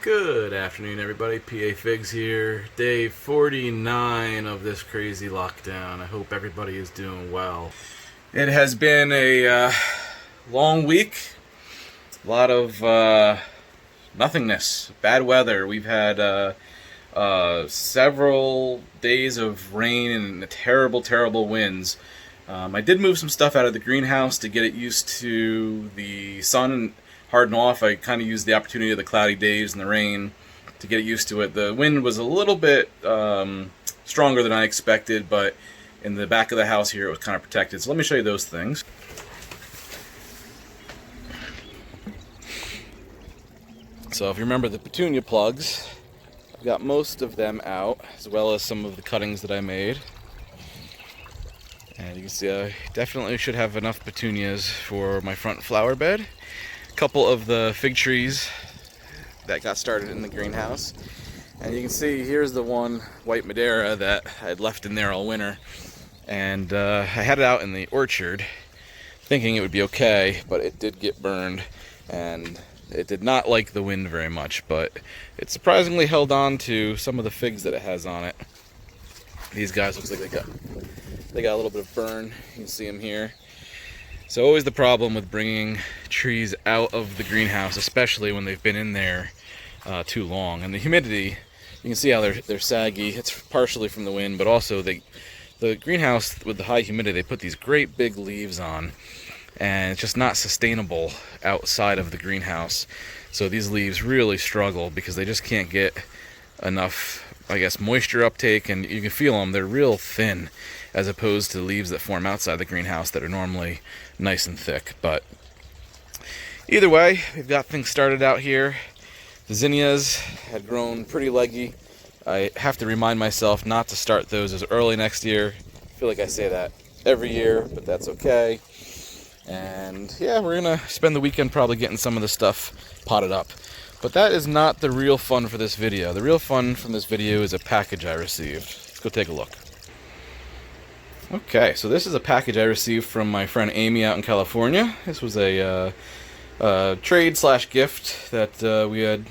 Good afternoon, everybody. PA Figs here. Day 49 of this crazy lockdown. I hope everybody is doing well. It has been a long week. A lot of nothingness, bad weather. We've had several days of rain and terrible winds. I did move some stuff out of the greenhouse to get it used to the sun and harden off. I kind of used the opportunity of the cloudy days and the rain to get it used to it. The wind was a little bit stronger than I expected, but in the back of the house here it was kind of protected. So let me show you those things. So if you remember the petunia plugs, I've got most of them out, as well as some of the cuttings that I made. And you can see I definitely should have enough petunias for my front flower bed. A couple of the fig trees that got started in the greenhouse. And you can see here's the one white Madeira that I had left in there all winter. And I had it out in the orchard thinking it would be okay, but it did get burned. And it did not like the wind very much, but it surprisingly held on to some of the figs that it has on it. These guys looks like they got a little bit of burn. You can see them here. So always the problem with bringing trees out of the greenhouse, especially when they've been in there too long. And the humidity, you can see how they're saggy. It's partially from the wind, but also the greenhouse with the high humidity, they put these great big leaves on, and it's just not sustainable outside of the greenhouse. So these leaves really struggle because they just can't get enough, I guess, moisture uptake, and you can feel them. They're real thin as opposed to the leaves that form outside the greenhouse that are normally nice and thick. But either way, we've got things started out here. The zinnias had grown pretty leggy. I have to remind myself not to start those as early next year. I feel like I say that every year, but that's okay. And yeah, we're gonna spend the weekend probably getting some of the stuff potted up. But that is not the real fun for this video. The real fun from this video is a package I received. Let's go take a look. Okay, so this is a package I received from my friend Amy out in California. This was a trade/gift that we had,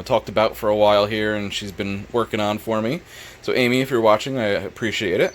talked about for a while here, and she's been working on for me. So Amy, if you're watching, I appreciate it.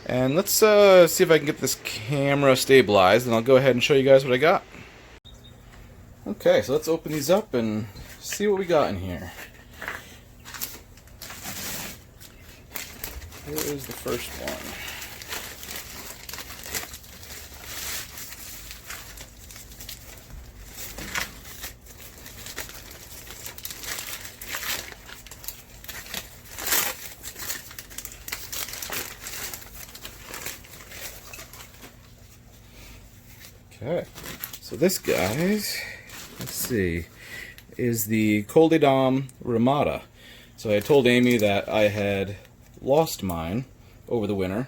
And let's see if I can get this camera stabilized, and I'll go ahead and show you guys what I got. Okay, so let's open these up and see what we got in here. Here is the first one. Okay, so this, guys, let's see, is the Coleodon ramata. So I told Amy that I had lost mine over the winter,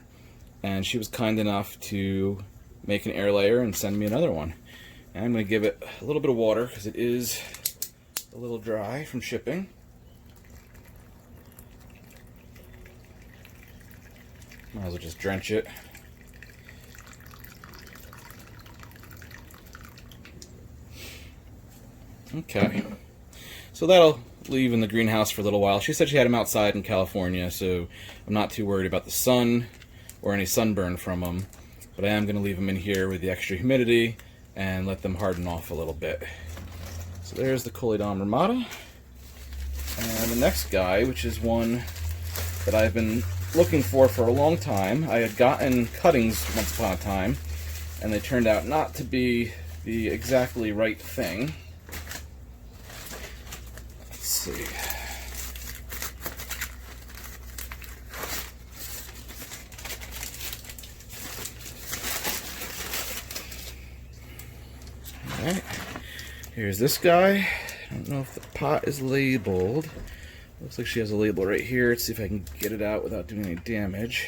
and she was kind enough to make an air layer and send me another one. And I'm going to give it a little bit of water because it is a little dry from shipping. Might as well just drench it. Okay, so that'll leave in the greenhouse for a little while. She said she had them outside in California, so I'm not too worried about the sun or any sunburn from them. But I am going to leave them in here with the extra humidity and let them harden off a little bit. So there's the Coleodon ramata. And the next guy, which is one that I've been looking for a long time. I had gotten cuttings once upon a time, and they turned out not to be the exactly right thing. See. Alright, here's this guy. I don't know if the pot is labeled. Looks like she has a label right here. Let's see if I can get it out without doing any damage.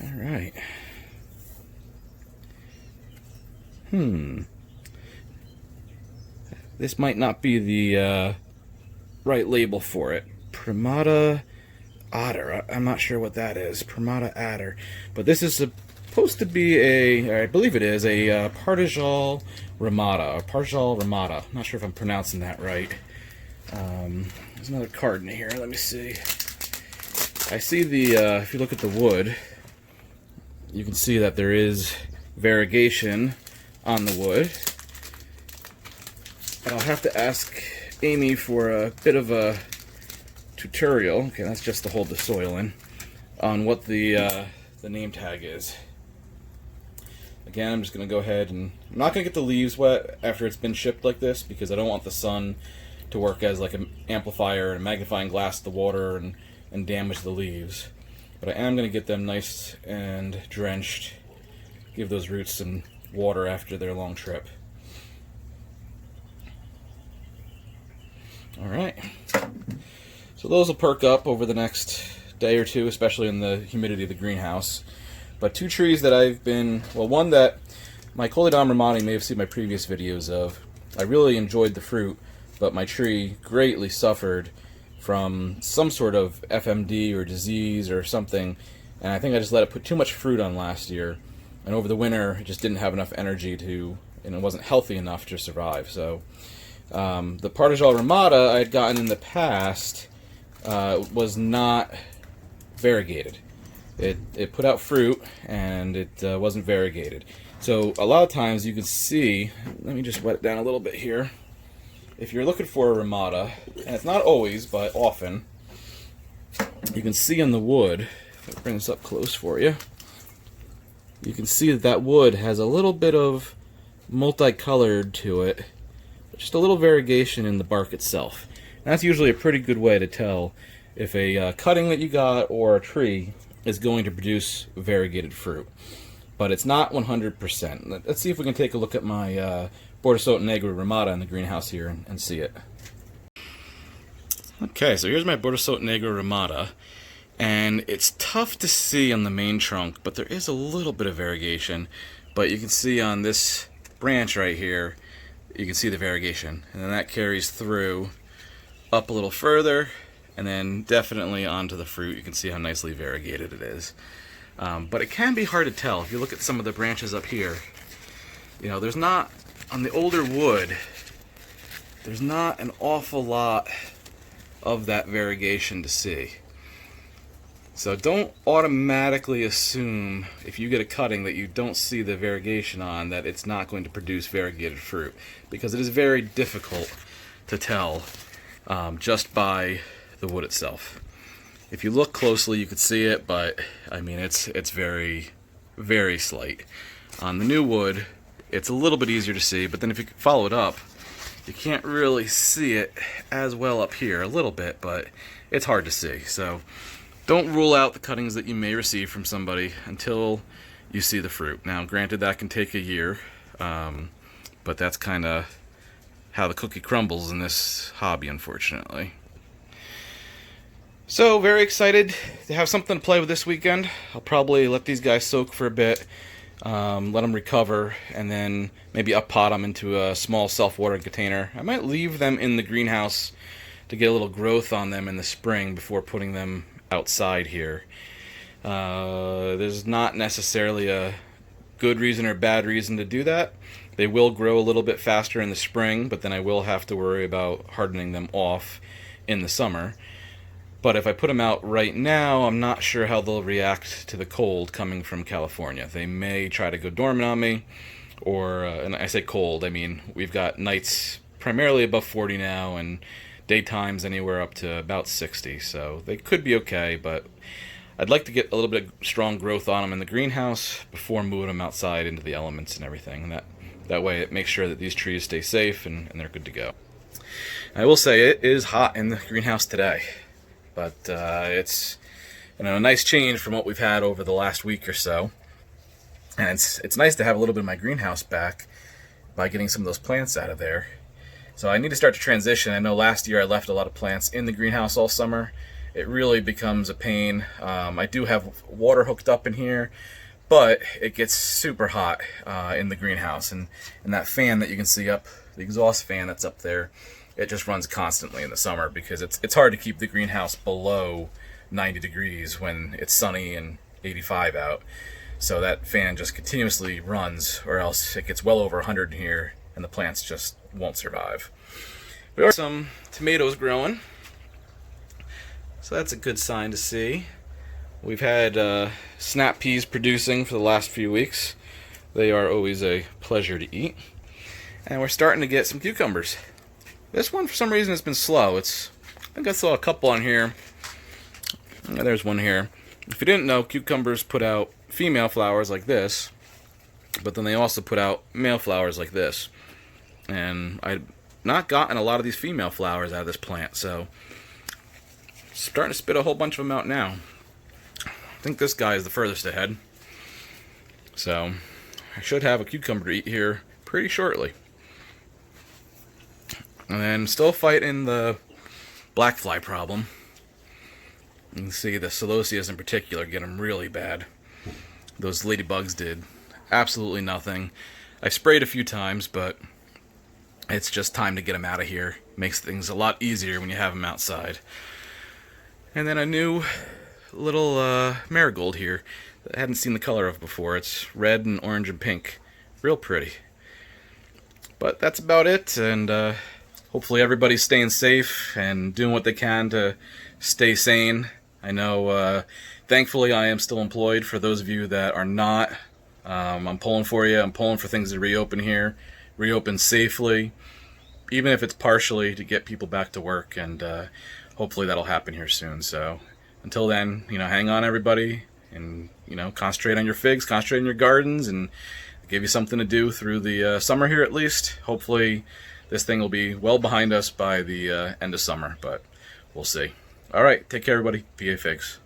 Alright. This might not be the right label for it. Primata Otter. I'm not sure what that is. Primata Adder. But this is supposed to be I believe it is, a Pardijol Ramada. Or Pardijol Ramada. I'm not sure if I'm pronouncing that right. There's another card in here. Let me see. I see if you look at the wood, you can see that there is variegation on the wood. And I'll have to ask Amy for a bit of a tutorial. Okay, that's just to hold the soil in, on what the name tag is. Again, I'm just going to go ahead and I'm not going to get the leaves wet after it's been shipped like this, because I don't want the sun to work as like an amplifier and a magnifying glass to the water and damage the leaves. But I am going to get them nice and drenched, give those roots some water after their long trip. Alright, so those will perk up over the next day or two, especially in the humidity of the greenhouse. But two trees that I've been, well, one that my Coleodon ramadi may have seen my previous videos of. I really enjoyed the fruit, but my tree greatly suffered from some sort of FMD or disease or something, and I think I just let it put too much fruit on last year, and over the winter it just didn't have enough energy to, and it wasn't healthy enough to survive. So the Pardijol Ramada I had gotten in the past was not variegated. It put out fruit, and it wasn't variegated. So a lot of times you can see, let me just wet it down a little bit here. If you're looking for a Ramada, and it's not always, but often, you can see in the wood, if I bring this up close for you, you can see that that wood has a little bit of multicolored to it, just a little variegation in the bark itself. And that's usually a pretty good way to tell if a cutting that you got or a tree is going to produce variegated fruit. But it's not 100%. Let's see if we can take a look at my Bordeaux Negro Ramada in the greenhouse here and see it. Okay, so here's my Bordeaux Negro Ramada, and it's tough to see on the main trunk, but there is a little bit of variegation. But you can see on this branch right here, you can see the variegation, and then that carries through up a little further, and then definitely onto the fruit. You can see how nicely variegated it is. But it can be hard to tell. If you look at some of the branches up here, you know, there's not, on the older wood, there's not an awful lot of that variegation to see. So don't automatically assume, if you get a cutting that you don't see the variegation on, that it's not going to produce variegated fruit, because it is very difficult to tell just by the wood itself. If you look closely, you could see it, but I mean, it's very, very slight. On the new wood, it's a little bit easier to see, but then if you follow it up, you can't really see it as well up here. A little bit, but it's hard to see. So don't rule out the cuttings that you may receive from somebody until you see the fruit. Now, granted, that can take a year, but that's kind of how the cookie crumbles in this hobby, unfortunately. So, very excited to have something to play with this weekend. I'll probably let these guys soak for a bit, let them recover, and then maybe up-pot them into a small self-watering container. I might leave them in the greenhouse to get a little growth on them in the spring before putting them outside here. There's not necessarily a good reason or bad reason to do that. They will grow a little bit faster in the spring, but then I will have to worry about hardening them off in the summer. But if I put them out right now, I'm not sure how they'll react to the cold coming from California. They may try to go dormant on me, or, and I say cold, I mean, we've got nights primarily above 40 now, and daytimes anywhere up to about 60, so they could be okay, but I'd like to get a little bit of strong growth on them in the greenhouse before moving them outside into the elements and everything. And that way it makes sure that these trees stay safe and they're good to go. I will say it is hot in the greenhouse today. But it's, you know, a nice change from what we've had over the last week or so. And it's nice to have a little bit of my greenhouse back by getting some of those plants out of there. So I need to start to transition. I know last year I left a lot of plants in the greenhouse all summer. It really becomes a pain. I do have water hooked up in here, but it gets super hot in the greenhouse. And that fan that you can see up, the exhaust fan that's up there, it just runs constantly in the summer because it's hard to keep the greenhouse below 90 degrees when it's sunny and 85 out. So that fan just continuously runs, or else it gets well over 100 in here and the plants just won't survive. We have some tomatoes growing, so that's a good sign to see. We've had snap peas producing for the last few weeks. They are always a pleasure to eat. And we're starting to get some cucumbers. This one, for some reason, has been slow. I think I saw a couple on here. Yeah, there's one here. If you didn't know, cucumbers put out female flowers like this, but then they also put out male flowers like this. And I've not gotten a lot of these female flowers out of this plant, so starting to spit a whole bunch of them out now. I think this guy is the furthest ahead. So I should have a cucumber to eat here pretty shortly. And then still fighting the black fly problem. You can see the Celosias in particular get them really bad. Those ladybugs did absolutely nothing. I've sprayed a few times, but it's just time to get them out of here. Makes things a lot easier when you have them outside. And then a new little marigold here that I hadn't seen the color of before. It's red and orange and pink. Real pretty. But that's about it, and hopefully everybody's staying safe and doing what they can to stay sane. I know, thankfully I am still employed. For those of you that are not, I'm pulling for you. I'm pulling for things to reopen here. Reopen safely, even if it's partially, to get people back to work, and hopefully that'll happen here soon. So until then, hang on, everybody, and concentrate on your figs, concentrate on your gardens, and give you something to do through the summer here at least. Hopefully this thing will be well behind us by the end of summer, but we'll see. All right, take care, everybody. PA Figs.